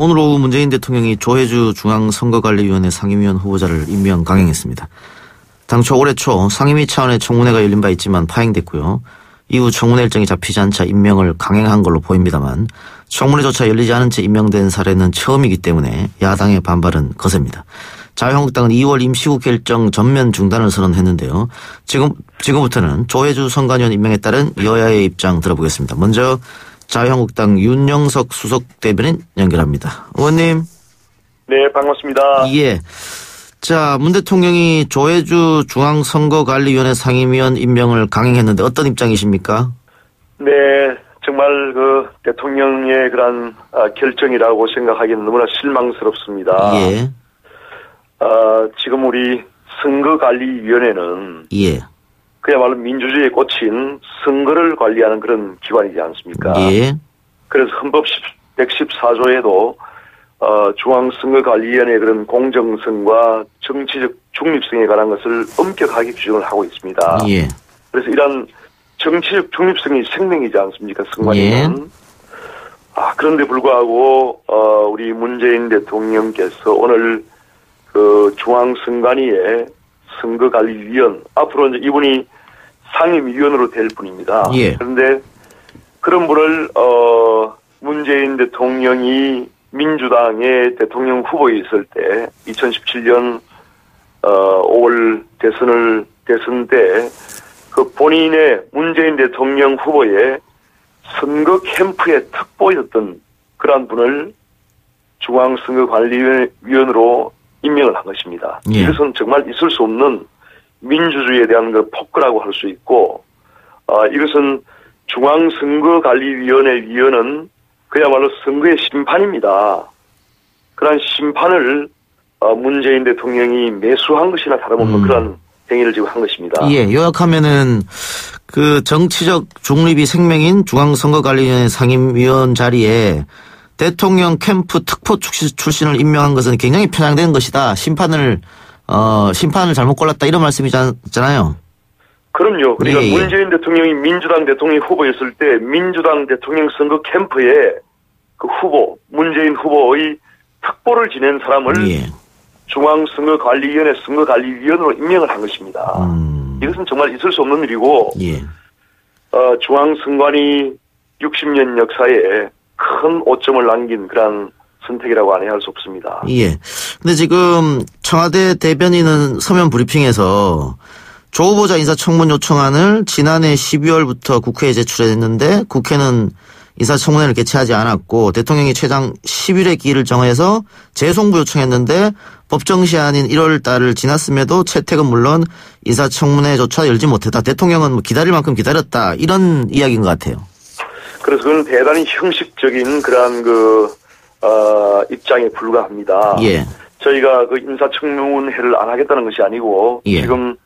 오늘 오후 문재인 대통령이 조혜주 중앙선거관리위원회 상임위원 후보자를 임명 강행했습니다. 당초 올해 초 상임위 차원의 청문회가 열린 바 있지만 파행됐고요. 이후 청문회 일정이 잡히지 않자 임명을 강행한 걸로 보입니다만 청문회조차 열리지 않은 채 임명된 사례는 처음이기 때문에 야당의 반발은 거셉니다. 자유한국당은 2월 임시국회 일정 전면 중단을 선언했는데요. 지금부터는 조혜주 선관위원 임명에 따른 여야의 입장 들어보겠습니다. 먼저 자유한국당 윤영석 수석 대변인 연결합니다. 의원님. 네, 반갑습니다. 예. 자, 문 대통령이 조혜주 중앙선거관리위원회 상임위원 임명을 강행했는데 어떤 입장이십니까? 네, 정말 그 대통령의 그런 결정이라고 생각하기는 너무나 실망스럽습니다. 예. 지금 우리 선거관리위원회는 예. 그야말로 민주주의에 꽂힌 선거를 관리하는 그런 기관이지 않습니까? 예. 그래서 헌법 114조에도 중앙선거관리위원회의 그런 공정성과 정치적 중립성에 관한 것을 엄격하게 규정을 하고 있습니다. 예. 그래서 이런 정치적 중립성이 생명이지 않습니까? 선관위는. 예. 그런데 불구하고 우리 문재인 대통령께서 오늘 그 중앙선관위의 선거관리위원, 앞으로 이제 이분이 상임위원으로 될 분입니다. 예. 그런데 그런 분을 문재인 대통령이 민주당의 대통령 후보에 있을 때 2017년 5월 대선 때 그 본인의 문재인 대통령 후보의 선거 캠프의 특보였던 그러한 분을 중앙선거관리위원으로 임명을 한 것입니다. 예. 이것은 정말 있을 수 없는 민주주의에 대한 그 폭거라고 할 수 있고, 이것은 중앙선거관리위원회 위원은 그야말로 선거의 심판입니다. 그러한 심판을 문재인 대통령이 매수한 것이나 다름없는 그런 행위를 지금 한 것입니다. 예, 요약하면은 그 정치적 중립이 생명인 중앙선거관리위원회 상임위원 자리에 대통령 캠프 특보 출신을 임명한 것은 굉장히 편향된 것이다. 심판을 잘못 골랐다 이런 말씀이잖아요. 그럼요. 그러니까 예, 예. 문재인 대통령이 민주당 대통령 후보였을 때 민주당 대통령 선거 캠프에 그 후보, 문재인 후보의 특보를 지낸 사람을 예. 중앙선거관리위원회 선거관리위원으로 임명을 한 것입니다. 이것은 정말 있을 수 없는 일이고, 예. 중앙선관위 60년 역사에 큰 오점을 남긴 그런 선택이라고 안 해야 할 수 없습니다. 예. 근데 지금 청와대 대변인은 서면 브리핑에서 조 후보자 인사청문 요청안을 지난해 12월부터 국회에 제출했는데 국회는 인사청문회를 개최하지 않았고 대통령이 최장 10일의 기일을 정해서 재송부 요청했는데 법정 시한인 1월 달을 지났음에도 채택은 물론 인사청문회조차 열지 못했다. 대통령은 기다릴 만큼 기다렸다. 이런 이야기인 것 같아요. 그래서 그건 대단히 형식적인 그러한 입장에 불과합니다. 예. 저희가 그 인사청문회를 안 하겠다는 것이 아니고 예. 지금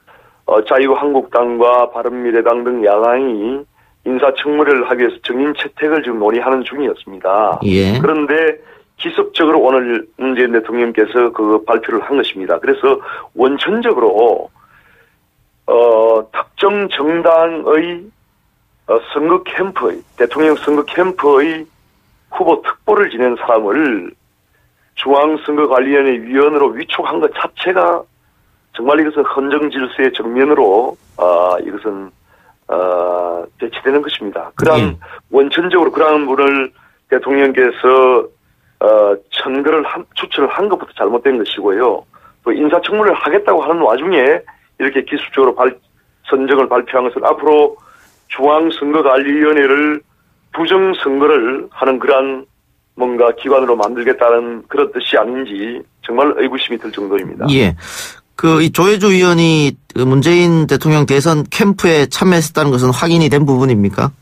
자유한국당과 바른미래당 등 야당이 인사청문회를 하기 위해서 정인 채택을 지금 논의하는 중이었습니다. 예. 그런데 기습적으로 오늘 문재인 대통령께서 그 발표를 한 것입니다. 그래서 원천적으로 특정 정당의 선거 캠프의 대통령 선거 캠프의 후보 특보를 지낸 사람을 중앙선거관리위원회 위원으로 위촉한 것 자체가 정말 이것은 헌정 질서의 정면으로 이것은 배치되는 것입니다. 그런 원천적으로 그러한 분을 대통령께서 추천을 한 것부터 잘못된 것이고요. 또 인사청문회를 하겠다고 하는 와중에 이렇게 기습적으로 선정을 발표한 것은 앞으로 중앙선거관리위원회를 부정선거를 하는 그러한 뭔가 기관으로 만들겠다는 그런 뜻이 아닌지 정말 의구심이 들 정도입니다. 예. 이 조혜주 의원이 문재인 대통령 대선 캠프에 참여했다는 것은 확인이 된 부분입니까?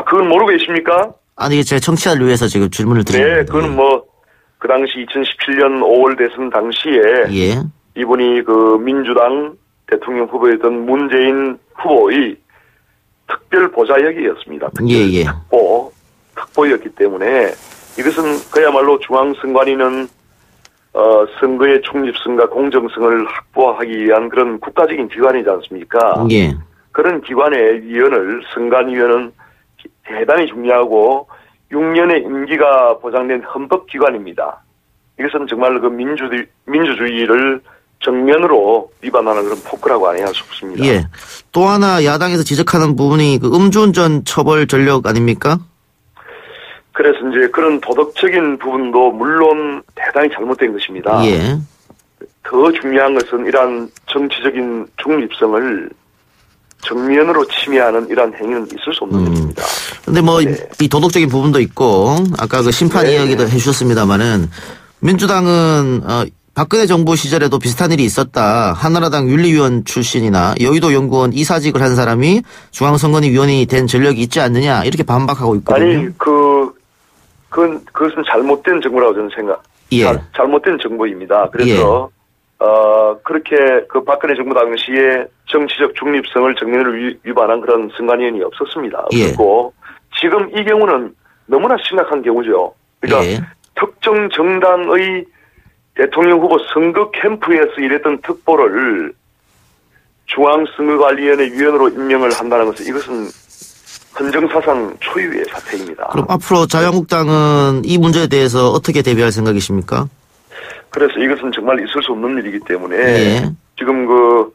그건 모르고 계십니까? 아니, 제 청취자를 위해서 지금 질문을 드립니다. 네, 그건 그 당시 2017년 5월 대선 당시에 예. 이분이 그 민주당 대통령 후보였던 문재인 후보의 특별 보좌역이었습니다. 예. 특보였기 때문에 이것은 그야말로 중앙선관위는 선거의 중립성과 공정성을 확보하기 위한 그런 국가적인 기관이지 않습니까? 예. 그런 기관의 위원을 선관위원은 대단히 중요하고 6년의 임기가 보장된 헌법기관입니다. 이것은 정말 그 민주주의를 정면으로 위반하는 그런 폭거라고 안 해야 할 수 없습니다. 예. 또 하나 야당에서 지적하는 부분이 그 음주운전 처벌 전력 아닙니까? 그래서 이제 그런 도덕적인 부분도 물론 대단히 잘못된 것입니다. 예. 더 중요한 것은 이러한 정치적인 중립성을 정면으로 침해하는 이러한 행위는 있을 수 없는 것입니다. 근데 뭐, 네. 이 도덕적인 부분도 있고, 아까 그 심판 네. 이야기도 해주셨습니다만은, 민주당은, 박근혜 정부 시절에도 비슷한 일이 있었다. 한나라당 윤리위원 출신이나 여의도 연구원 이사직을 한 사람이 중앙선관위원이 된 전력이 있지 않느냐, 이렇게 반박하고 있거든요. 아니, 그것은 잘못된 정부라고 저는 예. 잘못된 정부입니다. 그래서, 그렇게 그 박근혜 정부 당시에 정치적 중립성을 정면으로 위반한 그런 선관위원이 없었습니다. 예. 그리고 지금 이 경우는 너무나 심각한 경우죠. 그러니까 예. 특정 정당의 대통령 후보 선거 캠프에서 일했던 특보를 중앙선거관리위원회 위원으로 임명을 한다는 것은 이것은 헌정사상 초유의 사태입니다. 그럼 앞으로 자유한국당은 이 문제에 대해서 어떻게 대비할 생각이십니까? 그래서 이것은 정말 있을 수 없는 일이기 때문에 예. 지금 그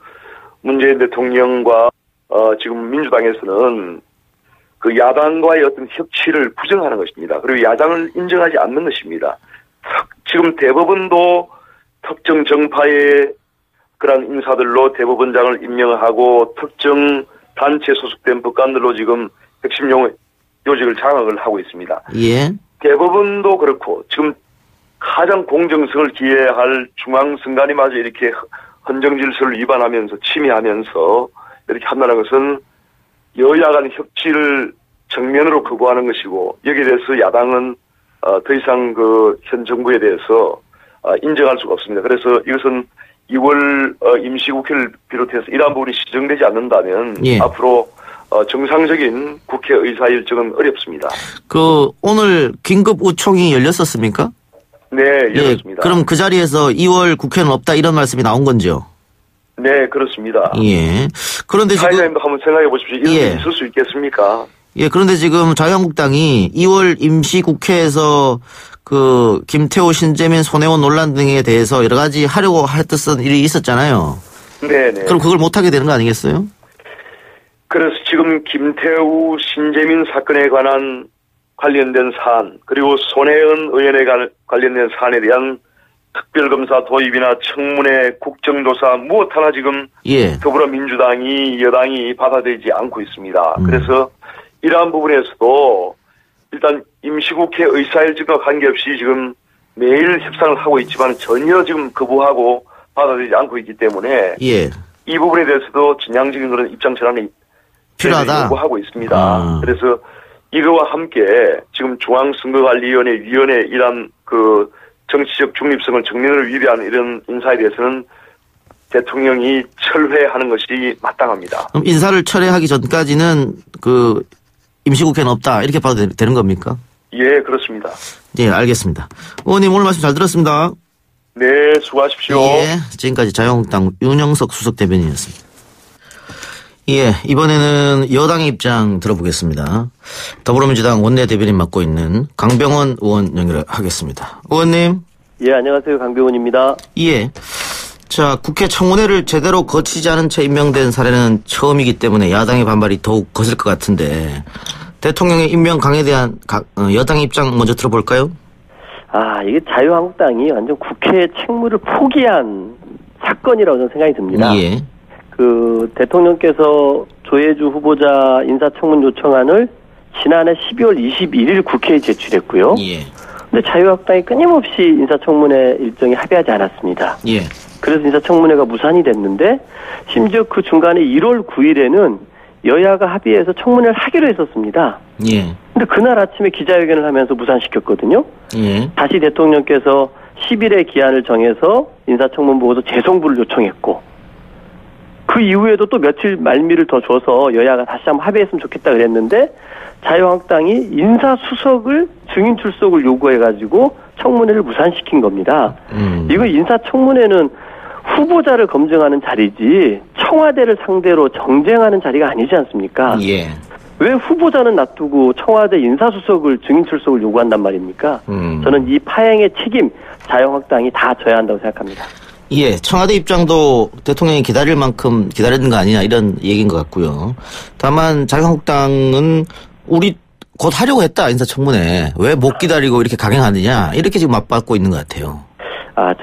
문재인 대통령과 지금 민주당에서는 그 야당과의 어떤 협치를 부정하는 것입니다. 그리고 야당을 인정하지 않는 것입니다. 지금 대법원도 특정 정파의 그런 인사들로 대법원장을 임명하고 특정 단체 소속된 법관들로 지금 핵심 요직을 장악을 하고 있습니다. 예. 대법원도 그렇고 지금 가장 공정성을 기해할 중앙선관위마저 이렇게 헌정질서를 위반하면서 침해하면서 이렇게 한다는 것은 여야 간 협치를 정면으로 거부하는 것이고 여기에 대해서 야당은 더 이상 그 현 정부에 대해서 인정할 수가 없습니다. 그래서 이것은 2월 임시국회를 비롯해서 이러한 부분이 시정되지 않는다면 예. 앞으로 정상적인 국회 의사 일정은 어렵습니다. 그 오늘 긴급 의총이 열렸었습니까? 네, 예. 열렸습니다. 그럼 그 자리에서 2월 국회는 없다 이런 말씀이 나온 건지요? 네, 그렇습니다. 예. 그런데 지금 사회자님도 한번 생각해 보십시오. 이런 예. 일이 있을 수 있겠습니까? 예, 그런데 지금 자유한국당이 2월 임시국회에서 그 김태호, 신재민, 손혜원 논란 등에 대해서 여러 가지 하려고 했던 일이 있었잖아요. 네네. 그럼 그걸 못하게 되는 거 아니겠어요? 그래서 지금 김태우, 신재민 사건에 관련된 사안, 그리고 손혜원 의원에 관련된 사안에 대한 특별검사 도입이나 청문회, 국정조사 무엇 하나 지금 예. 더불어민주당이 여당이 받아들이지 않고 있습니다. 그래서 이러한 부분에서도 일단 임시국회 의사일정과 관계없이 지금 매일 협상을 하고 있지만 전혀 지금 거부하고 받아들이지 않고 있기 때문에 예. 이 부분에 대해서도 진양적인 그런 입장 전환이 필요하다. 요구하고 있습니다. 그래서 이거와 함께 지금 중앙선거관리위원회 이란 그 정치적 중립성을 정면으로 위배하는 이런 인사에 대해서는 대통령이 철회하는 것이 마땅합니다. 그럼 인사를 철회하기 전까지는 그 임시국회는 없다 이렇게 봐도 되는 겁니까? 예, 그렇습니다. 예, 알겠습니다. 의원님 오늘 말씀 잘 들었습니다. 네, 수고하십시오. 예, 지금까지 자유한국당 윤영석 수석대변인이었습니다. 예, 이번에는 여당의 입장 들어보겠습니다. 더불어민주당 원내대변인 맡고 있는 강병원 의원 연결하겠습니다. 의원님. 예, 안녕하세요. 강병원입니다. 예. 자, 국회 청문회를 제대로 거치지 않은 채 임명된 사례는 처음이기 때문에 야당의 반발이 더욱 거셀 것 같은데 대통령의 임명강에 대한 여당의 입장 먼저 들어볼까요? 이게 자유한국당이 완전 국회 책무를 포기한 사건이라고 저는 생각이 듭니다. 예. 그 대통령께서 조혜주 후보자 인사청문 요청안을 지난해 12월 21일 국회에 제출했고요. 예. 근데 자유한국당이 끊임없이 인사청문회 일정에 합의하지 않았습니다. 예. 그래서 인사청문회가 무산이 됐는데 심지어 그 중간에 1월 9일에는 여야가 합의해서 청문회를 하기로 했었습니다. 예. 근데 그날 아침에 기자회견을 하면서 무산시켰거든요. 예. 다시 대통령께서 10일의 기한을 정해서 인사청문 보고서 재송부를 요청했고 그 이후에도 또 며칠 말미를 더 줘서 여야가 다시 한번 합의했으면 좋겠다 그랬는데 자유한국당이 인사수석을 증인 출석을 요구해가지고 청문회를 무산시킨 겁니다. 이거 인사청문회는 후보자를 검증하는 자리지 청와대를 상대로 정쟁하는 자리가 아니지 않습니까? 예. 왜 후보자는 놔두고 청와대 인사수석을 증인 출석을 요구한단 말입니까? 저는 이 파행의 책임 자유한국당이 다 져야 한다고 생각합니다. 예, 청와대 입장도 대통령이 기다릴 만큼 기다리는 거 아니냐 이런 얘기인 것 같고요. 다만 자유한국당은 우리 곧 하려고 했다 인사청문회 왜 못 기다리고 이렇게 강행하느냐 이렇게 지금 맞받고 있는 것 같아요.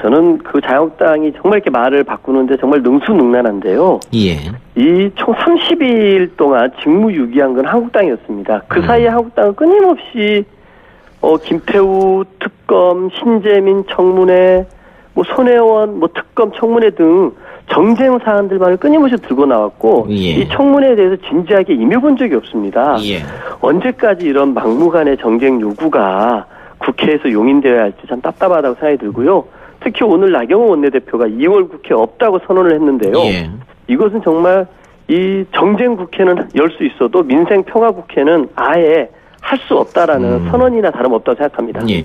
저는 그 자유한국당이 정말 이렇게 말을 바꾸는데 정말 능수능란한데요. 예. 이 총 32일 동안 직무유기한 건 한국당이었습니다. 그 사이에 한국당은 끊임없이 김태우 특검, 신재민 청문회, 뭐 손혜원 특검 청문회 등 정쟁 사안들만을 끊임없이 들고 나왔고 예. 이 청문회에 대해서 진지하게 임해본 적이 없습니다. 예. 언제까지 이런 막무가내 정쟁 요구가 국회에서 용인되어야 할지 참 답답하다고 생각이 들고요. 특히 오늘 나경원 원내대표가 2월 국회 없다고 선언을 했는데요. 예. 이것은 정말 이 정쟁 국회는 열 수 있어도 민생 평화 국회는 아예 할 수 없다라는 선언이나 다름없다고 생각합니다. 예.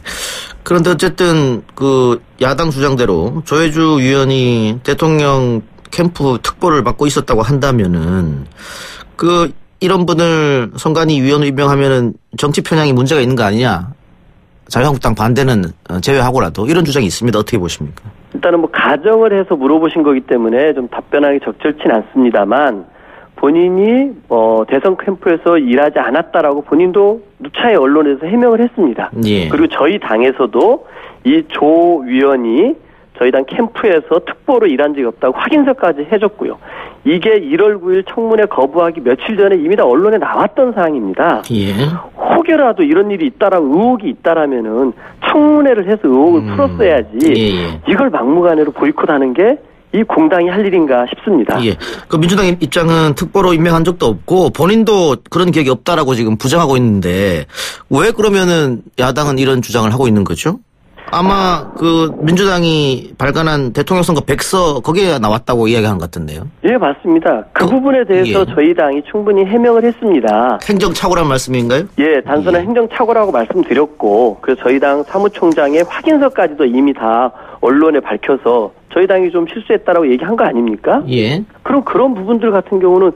그런데 어쨌든 그 야당 주장대로 조혜주 위원이 대통령 캠프 특보를 맡고 있었다고 한다면은 그 이런 분을 선관위 위원으로 임명하면은 정치 편향이 문제가 있는 거 아니냐? 자유한국당 반대는 제외하고라도 이런 주장이 있습니다. 어떻게 보십니까? 일단은 가정을 해서 물어보신 거기 때문에 좀 답변하기 적절치는 않습니다만 본인이 대선 캠프에서 일하지 않았다라고 본인도 누차에 언론에서 해명을 했습니다. 예. 그리고 저희 당에서도 이 조 위원이 저희 당 캠프에서 특보로 일한 적이 없다고 확인서까지 해줬고요. 이게 1월 9일 청문회 거부하기 며칠 전에 이미 다 언론에 나왔던 사항입니다. 예. 혹여라도 이런 일이 있다라고 의혹이 있다라면은 청문회를 해서 의혹을 풀었어야지. 예. 이걸 막무가내로 보이콧하는 게 이 공당이 할 일인가 싶습니다. 예. 그 민주당 입장은 특보로 임명한 적도 없고 본인도 그런 기억이 없다라고 지금 부정하고 있는데 왜 그러면은 야당은 이런 주장을 하고 있는 거죠? 아마 그 민주당이 발간한 대통령 선거 백서 거기에 나왔다고 이야기한 것 같은데요. 예, 맞습니다. 그 부분에 대해서 예. 저희 당이 충분히 해명을 했습니다. 행정착오란 말씀인가요? 예, 단순한 행정착오라고 말씀드렸고 그래서 저희 당 사무총장의 확인서까지도 이미 다 언론에 밝혀서 저희 당이 좀 실수했다라고 얘기한 거 아닙니까? 예. 그럼 그런 부분들 같은 경우는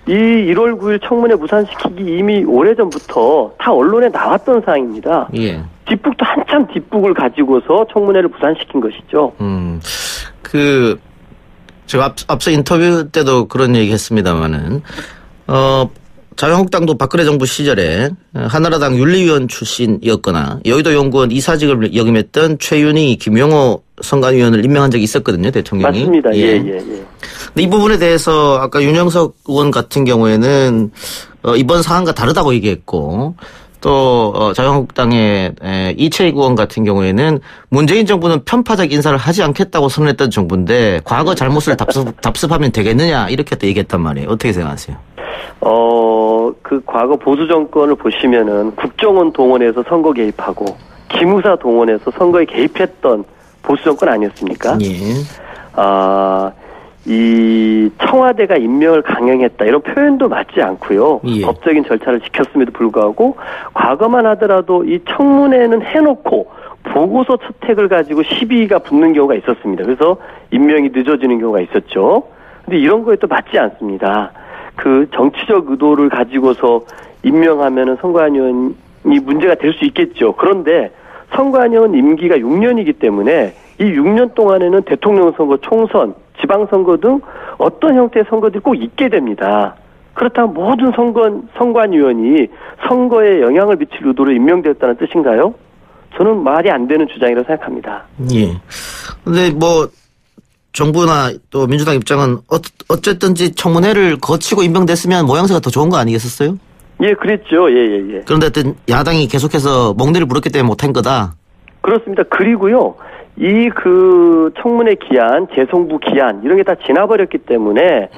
이 1월 9일 청문회 무산시키기 이미 오래전부터 다 언론에 나왔던 사항입니다. 예. 뒷북도 한참 뒷북을 가지고서 청문회를 무산시킨 것이죠. 제가 앞서 인터뷰 때도 그런 얘기 했습니다만은, 자유한국당도 박근혜 정부 시절에 한나라당 윤리위원 출신이었거나 여의도 연구원 이사직을 역임했던 최윤희, 김용호 선관위원을 임명한 적이 있었거든요, 대통령이. 맞습니다. 예. 근데 이 부분에 대해서 아까 윤영석 의원 같은 경우에는 이번 사안과 다르다고 얘기했고 또 자유한국당의 이채익 의원 같은 경우에는 문재인 정부는 편파적 인사를 하지 않겠다고 선언했던 정부인데 과거 잘못을 답습하면 되겠느냐 이렇게 또 얘기했단 말이에요. 어떻게 생각하세요? 그 과거 보수 정권을 보시면은 국정원 동원해서 선거 개입하고 기무사 동원해서 선거에 개입했던 보수 정권 아니었습니까? 예. 이 청와대가 임명을 강행했다 이런 표현도 맞지 않고요. 예. 법적인 절차를 지켰음에도 불구하고 과거만 하더라도 이 청문회는 해놓고 보고서 채택을 가지고 시비가 붙는 경우가 있었습니다. 그래서 임명이 늦어지는 경우가 있었죠. 근데 이런 거에 또 맞지 않습니다. 그 정치적 의도를 가지고서 임명하면은 선관위원이 문제가 될 수 있겠죠. 그런데 선관위원 임기가 6년이기 때문에 이 6년 동안에는 대통령 선거, 총선, 지방선거 등 어떤 형태의 선거들이 꼭 있게 됩니다. 그렇다면 모든 선관위원이 선거에 영향을 미칠 의도로 임명되었다는 뜻인가요? 저는 말이 안 되는 주장이라고 생각합니다. 예. 근데 정부나 또 민주당 입장은 어쨌든지 청문회를 거치고 임명됐으면 모양새가 더 좋은 거 아니겠었어요? 예, 그랬죠. 예. 그런데 하여튼 야당이 계속해서 목리를 부렸기 때문에 못한 거다. 그렇습니다. 그리고요, 이 청문회 기한, 재송부 기한 이런 게 다 지나버렸기 때문에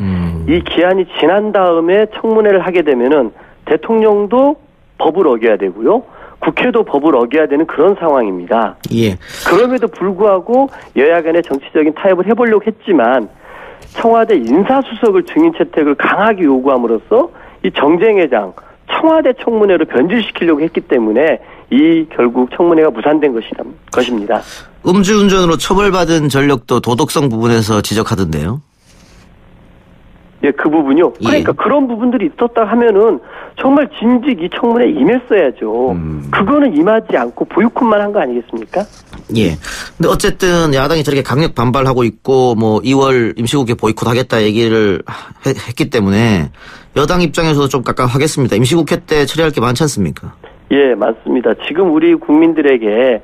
이 기한이 지난 다음에 청문회를 하게 되면은 대통령도 법을 어겨야 되고요, 국회도 법을 어겨야 되는 그런 상황입니다. 예. 그럼에도 불구하고 여야 간의 정치적인 타협을 해보려고 했지만 청와대 인사수석을 증인 채택을 강하게 요구함으로써 이 정쟁회장 청와대 청문회로 변질시키려고 했기 때문에 이 결국 청문회가 무산된 것입니다. 음주운전으로 처벌받은 전력도 도덕성 부분에서 지적하던데요. 예, 그 부분요. 그러니까 그런 부분들이 있었다 하면은 정말 진즉 이 청문회에 임했어야죠. 그거는 임하지 않고 보이콧만 한 거 아니겠습니까? 예. 근데 어쨌든 야당이 저렇게 강력 반발하고 있고 뭐 2월 임시국회 보이콧하겠다 얘기를 했기 때문에 여당 입장에서도 좀 깝깝하겠습니다. 임시국회 때 처리할 게 많지 않습니까? 예, 맞습니다. 지금 우리 국민들에게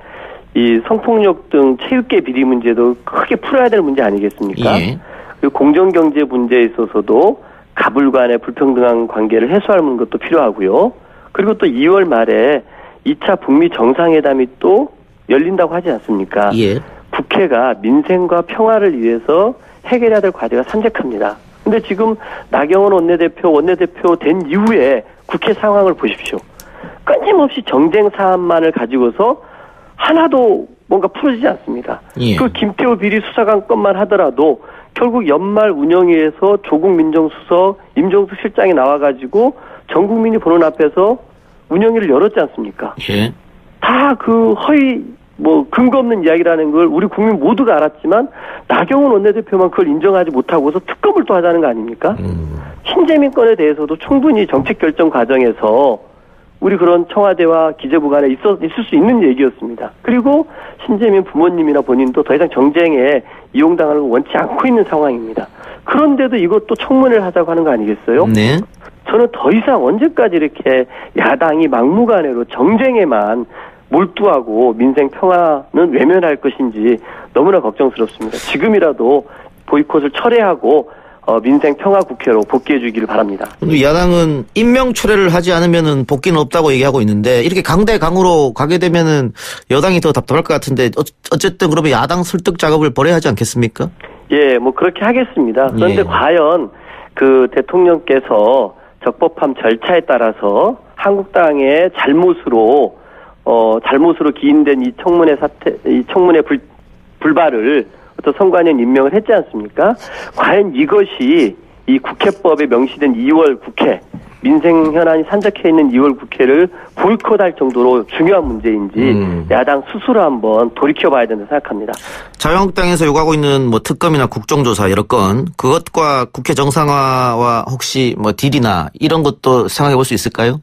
이 성폭력 등 체육계 비리 문제도 크게 풀어야 될 문제 아니겠습니까? 예. 그리고 공정경제 문제에 있어서도 가불 간의 불평등한 관계를 해소하는 것도 필요하고요. 그리고 또 2월 말에 2차 북미 정상회담이 또 열린다고 하지 않습니까? 예. 국회가 민생과 평화를 위해서 해결해야 될 과제가 산적합니다. 근데 지금 나경원 원내대표 된 이후에 국회 상황을 보십시오. 끊임없이 정쟁 사안만을 가지고서 하나도 뭔가 풀어지지 않습니다. 예. 그 김태호 비리 수사관 건만 하더라도 결국 연말 운영위에서 조국 민정수석, 임종수 실장이 나와가지고 전 국민이 보는 앞에서 운영위를 열었지 않습니까? 예. 다 그 허위 근거 없는 이야기라는 걸 우리 국민 모두가 알았지만 나경원 원내대표만 그걸 인정하지 못하고서 특검을 또 하자는 거 아닙니까? 신재민 건에 대해서도 충분히 정책 결정 과정에서 우리 그런 청와대와 기재부 간에 있을 수 있는 얘기였습니다. 그리고 신재민 부모님이나 본인도 더 이상 정쟁에 이용당하는 걸 원치 않고 있는 상황입니다. 그런데도 이것도 청문회를 하자고 하는 거 아니겠어요? 네. 저는 더 이상 언제까지 이렇게 야당이 막무가내로 정쟁에만 몰두하고 민생 평화는 외면할 것인지 너무나 걱정스럽습니다. 지금이라도 보이콧을 철회하고 민생 평화 국회로 복귀해 주기를 바랍니다. 야당은 임명 철회를 하지 않으면은 복귀는 없다고 얘기하고 있는데 이렇게 강대강으로 가게 되면은 여당이 더 답답할 것 같은데 어쨌든 그러면 야당 설득 작업을 벌여야 하지 않겠습니까? 예, 그렇게 하겠습니다. 그런데 예. 과연 그 대통령께서 적법함 절차에 따라서 한국당의 잘못으로 기인된 이 청문회 불발을 어떤 선관위원 임명을 했지 않습니까? 과연 이것이 이 국회법에 명시된 2월 국회, 민생 현안이 산적해 있는 2월 국회를 보이콧할 정도로 중요한 문제인지 야당 스스로 한번 돌이켜봐야 된다고 생각합니다. 자유한국당에서 요구하고 있는 뭐 특검이나 국정조사 여러 건 그것과 국회 정상화와 혹시 뭐 딜이나 이런 것도 생각해 볼 수 있을까요?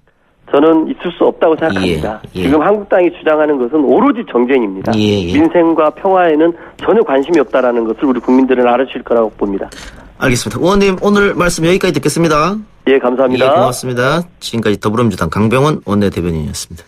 저는 있을 수 없다고 생각합니다. 예. 지금 한국당이 주장하는 것은 오로지 정쟁입니다. 예. 민생과 평화에는 전혀 관심이 없다라는 것을 우리 국민들은 알아주실 거라고 봅니다. 알겠습니다. 의원님 오늘 말씀 여기까지 듣겠습니다. 예, 감사합니다. 예, 고맙습니다. 지금까지 더불어민주당 강병원 원내대변인이었습니다.